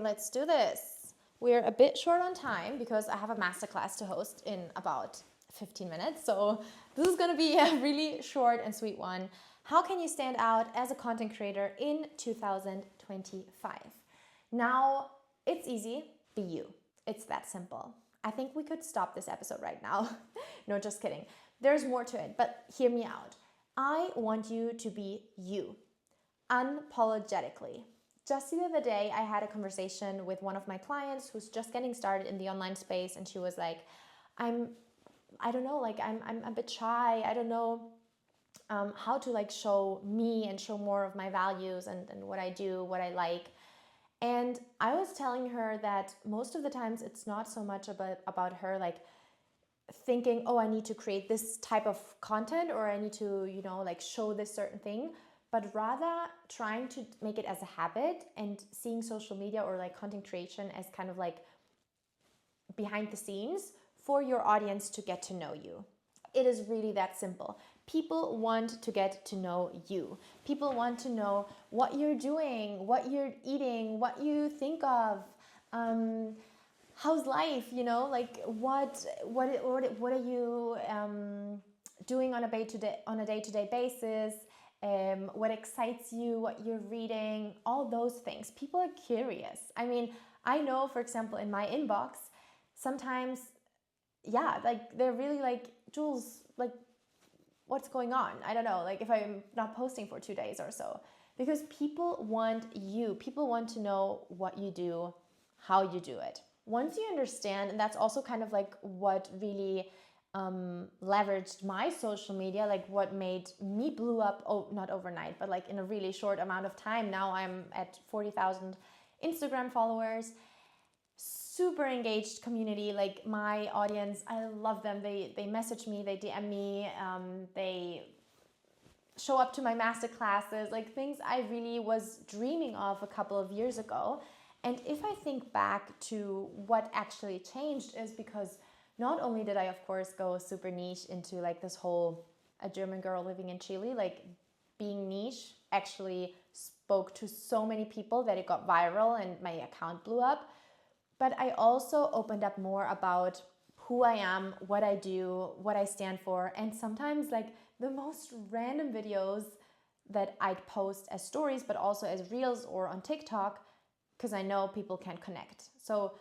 let's do this. We're a bit short on time because I have a masterclass to host in about 15 minutes. So this is going to be a really short and sweet one. How can you stand out as a content creator in 2025? Now, it's easy. Be you. It's that simple. I think we could stop this episode right now. No, just kidding. There's more to it, but hear me out. I want you to be you, unapologetically. Just the other day, I had a conversation with one of my clients who's just getting started in the online space, and she was like, I'm a bit shy. I don't know how to show me and show more of my values and what I do, what I like. And I was telling her that most of the times it's not so much about her thinking, oh, I need to create this type of content or I need to, show this certain thing, but rather trying to make it as a habit and seeing social media or content creation as kind of behind the scenes for your audience to get to know you. It is really that simple. People want to get to know you. People want to know what you're doing, what you're eating, what you think of, how's life, what are you doing on a day-to-day basis, what excites you, what you're reading, all those things. People are curious. I mean, I know, for example, in my inbox, sometimes, they're really Jules, what's going on? I don't know, if I'm not posting for 2 days or so. Because people want you. People want to know what you do, how you do it. Once you understand, and that's also kind of what really leveraged my social media, what made me blew up, not overnight, but in a really short amount of time. Now I'm at 40,000 Instagram followers. Super engaged community, my audience, I love them. They message me, they DM me, they show up to my master classes, things I really was dreaming of a couple of years ago. And if I think back to what actually changed is because not only did I, of course, go super niche into this whole a German girl living in Chile, being niche actually spoke to so many people that it got viral and my account blew up. But I also opened up more about who I am, what I do, what I stand for. And sometimes the most random videos that I'd post as stories, but also as reels or on TikTok, because I know people can connect. So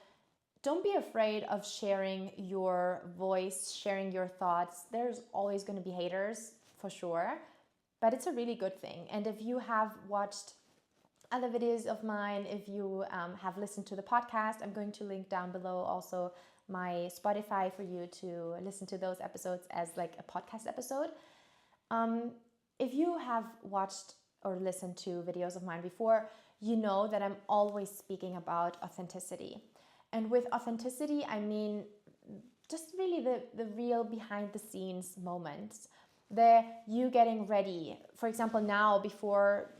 don't be afraid of sharing your voice, sharing your thoughts. There's always going to be haters, for sure. But it's a really good thing. And if you have watched other videos of mine, if you have listened to the podcast, I'm going to link down below also my Spotify for you to listen to those episodes as a podcast episode. If you have watched or listened to videos of mine before, you know that I'm always speaking about authenticity. And with authenticity, I mean just really the real behind the scenes moments. You getting ready. For example, now before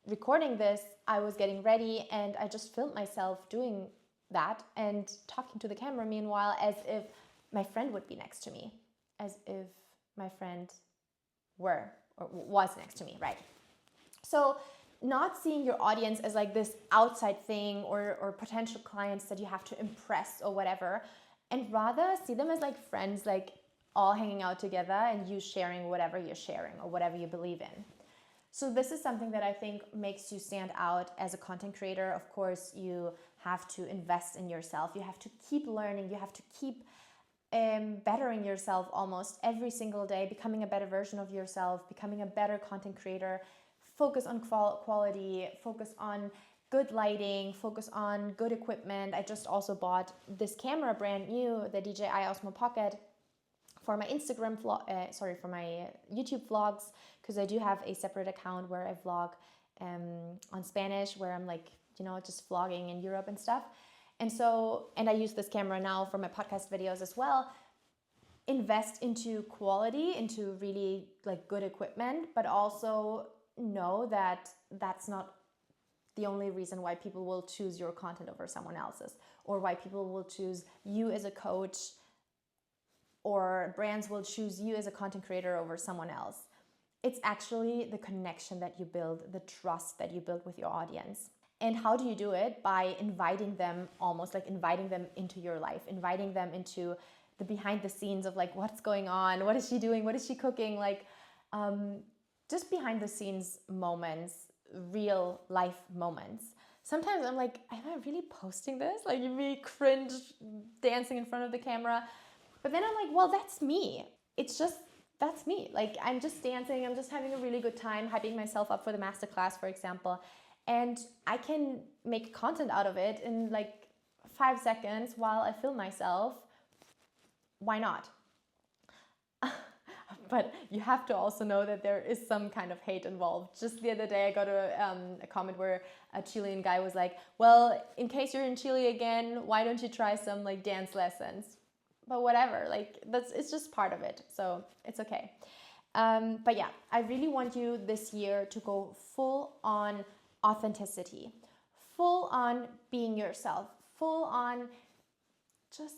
recording this, I was getting ready and I just filmed myself doing that and talking to the camera meanwhile as if my friend would be next to me, as if my friend was next to me, right? So not seeing your audience as this outside thing or potential clients that you have to impress or whatever, and rather see them as friends, all hanging out together and you sharing whatever you're sharing or whatever you believe in. So this is something that I think makes you stand out as a content creator. Of course, you have to invest in yourself. You have to keep learning. You have to keep bettering yourself almost every single day, becoming a better version of yourself, becoming a better content creator. Focus on quality, focus on good lighting, focus on good equipment. I just also bought this camera brand new, the DJI Osmo Pocket, for my for my YouTube vlogs, because I do have a separate account where I vlog on Spanish, where I'm just vlogging in Europe and stuff. And I use this camera now for my podcast videos as well. Invest into quality, into really good equipment, but also know that that's not the only reason why people will choose your content over someone else's, or why people will choose you as a coach, or brands will choose you as a content creator over someone else. It's actually the connection that you build, the trust that you build with your audience. And how do you do it? By inviting them, almost like inviting them into your life, inviting them into the behind the scenes of like, what's going on? What is she doing? What is she cooking? Like, just behind the scenes moments, real life moments. Sometimes I'm like, am I really posting this? Like, you really cringe dancing in front of the camera. But then I'm like, well, that's me. That's me. Like, I'm just dancing. I'm just having a really good time, hyping myself up for the masterclass, for example. And I can make content out of it in like 5 seconds while I film myself. Why not? But you have to also know that there is some kind of hate involved. Just the other day, I got a comment where a Chilean guy was like, well, in case you're in Chile again, why don't you try some like dance lessons? But whatever, like it's just part of it. So it's okay. But yeah, I really want you this year to go full on authenticity, full on being yourself, full on just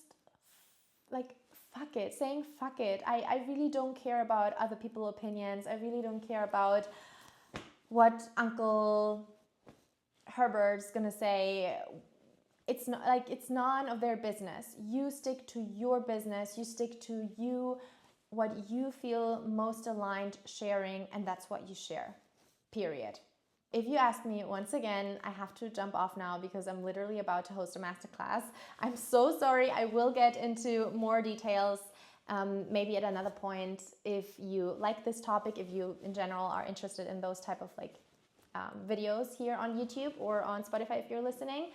like fuck it, saying fuck it. I really don't care about other people's opinions. I really don't care about what Uncle Herbert's gonna say. It's not like, it's none of their business. You stick to your business, you stick to you, what you feel most aligned sharing, and that's what you share, period. If you ask me once again, I have to jump off now because I'm literally about to host a masterclass. I'm so sorry. I will get into more details maybe at another point. If you like this topic, if you in general are interested in those type of like videos here on YouTube or on Spotify if you're listening.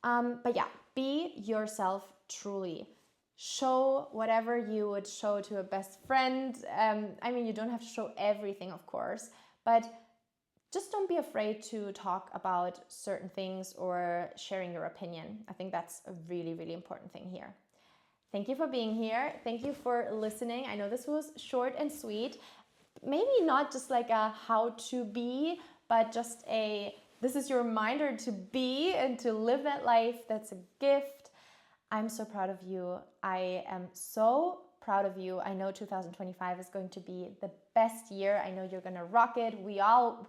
But yeah, be yourself truly. Show whatever you would show to a best friend. I mean, you don't have to show everything, of course, but just don't be afraid to talk about certain things or sharing your opinion. I think that's a really, really important thing here. Thank you for being here. Thank you for listening. I know this was short and sweet. Maybe not just like a how to be, but just this is your reminder to be and to live that life. That's a gift. I'm so proud of you. I am so proud of you. I know 2025 is going to be the best year. I know you're gonna rock it. We all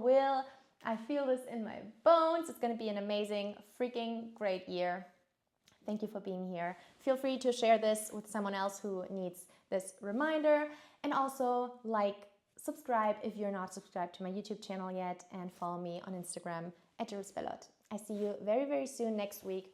will. I feel this in my bones. It's gonna be an amazing, freaking great year. Thank you for being here. Feel free to share this with someone else who needs this reminder. And also subscribe if you're not subscribed to my YouTube channel yet, and follow me on Instagram @JuresBellot. I see you very, very soon next week.